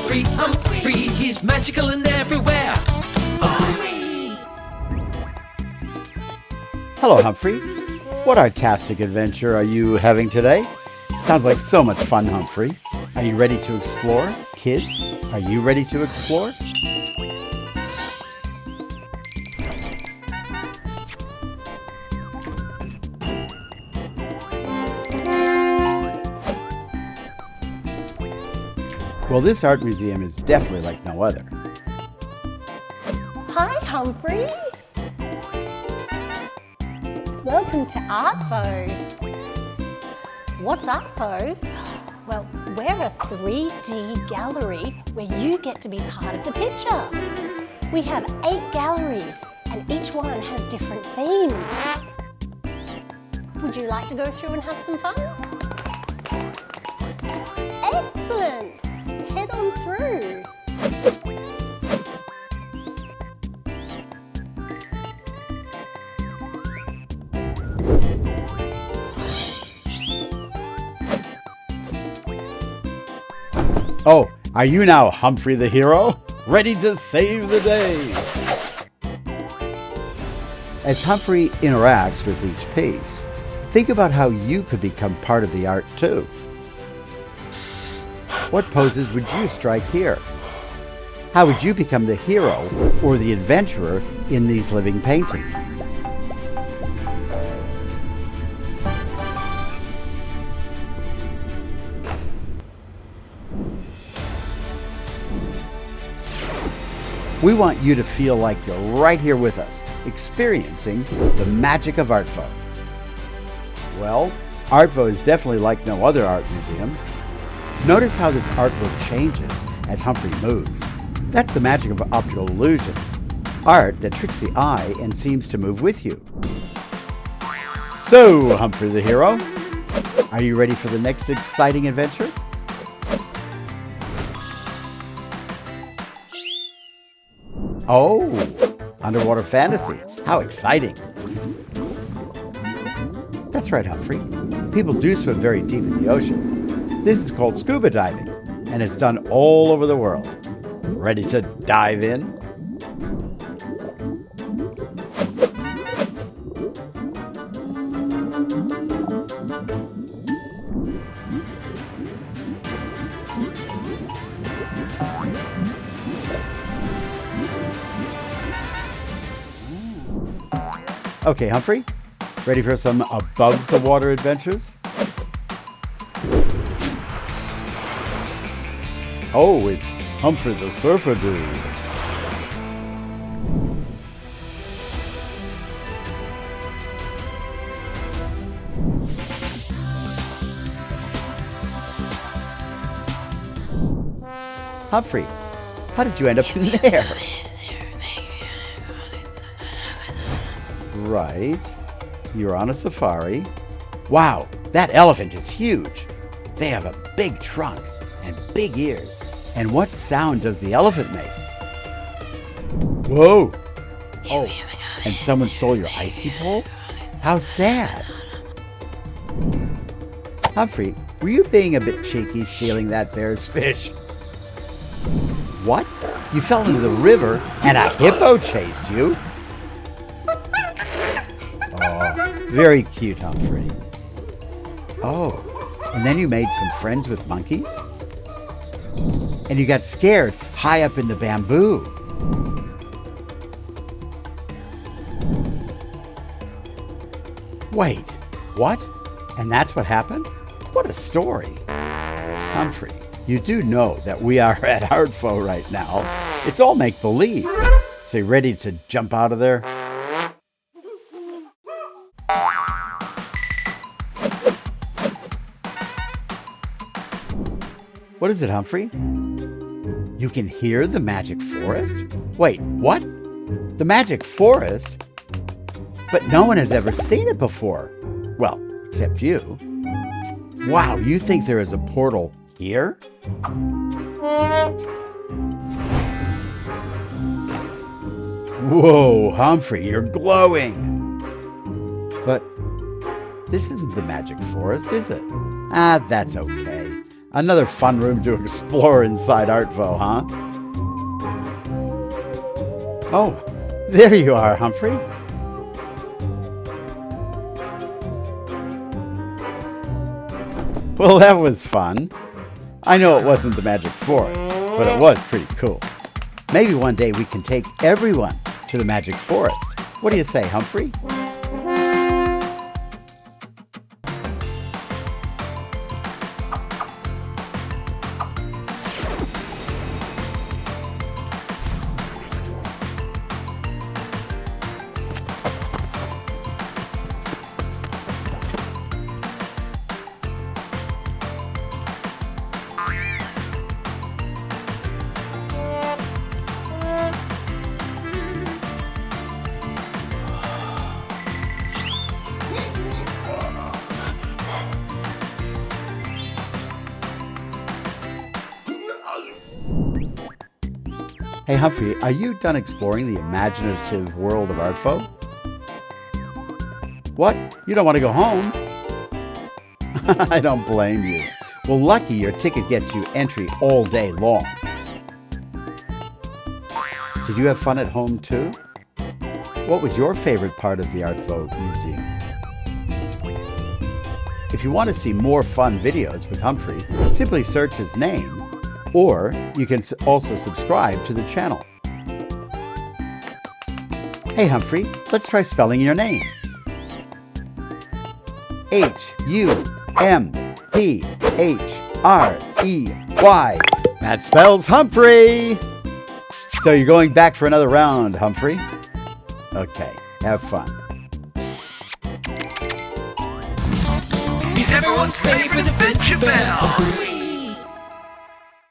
Humphrey, he's magical and everywhere. Humphrey! Hello, Humphrey. What artastic adventure are you having today? Sounds like so much fun, Humphrey. Are you ready to explore? Kids, are you ready to explore? Well, this art museum is definitely like no other. Hi, Humphrey. Welcome to Artvo. What's Artvo? Well, we're a 3D gallery where you get to be part of the picture. We have 8 galleries and each one has different themes. Would you like to go through and have some fun? Excellent! Head on through. Oh, are you now Humphrey the hero? Ready to save the day? As Humphrey interacts with each piece, think about how you could become part of the art too. What poses would you strike here? How would you become the hero or the adventurer in these living paintings? We want you to feel like you're right here with us, experiencing the magic of Artvo. Well, Artvo is definitely like no other art museum. Notice how this artwork changes as Humphrey moves. That's the magic of optical illusions, art that tricks the eye and seems to move with you. So, Humphrey the hero, are you ready for the next exciting adventure? Oh, underwater fantasy. How exciting. That's right, Humphrey. People do swim very deep in the ocean. This is called scuba diving, and it's done all over the world. Ready to dive in? Okay, Humphrey, ready for some above the water adventures? Oh, it's Humphrey the surfer dude. Humphrey, how did you end up in there? Right. You're on a safari. Wow, that elephant is huge. They have a big trunk and big ears. And what sound does the elephant make? Whoa! Oh, and someone stole your icy pole? How sad. Humphrey, were you being a bit cheeky stealing that bear's fish? What? You fell into the river and a hippo chased you? Very cute, Humphrey. Oh, and then you made some friends with monkeys? And you got scared high up in the bamboo. Wait, what? And that's what happened? What a story. Humphrey, you do know that we are at Artvo right now. It's all make-believe. So you ready to jump out of there? What is it, Humphrey? You can hear the magic forest? Wait, what? The magic forest? But no one has ever seen it before. Well, except you. Wow, you think there is a portal here? Whoa, Humphrey, you're glowing. But this isn't the magic forest, is it? Ah, that's okay. Another fun room to explore inside Artvo, huh? Oh, there you are, Humphrey. Well, that was fun. I know it wasn't the Magic Forest, but it was pretty cool. Maybe one day we can take everyone to the Magic Forest. What do you say, Humphrey? Hey Humphrey, are you done exploring the imaginative world of Artvo? What? You don't want to go home? I don't blame you. Well, lucky your ticket gets you entry all day long. Did you have fun at home too? What was your favorite part of the Artvo Museum? If you want to see more fun videos with Humphrey, simply search his name, or you can also subscribe to the channel. Hey Humphrey, let's try spelling your name. H-U-M-P-H-R-E-Y. That spells Humphrey! So you're going back for another round, Humphrey? Okay, have fun. He's everyone's favorite adventure bell.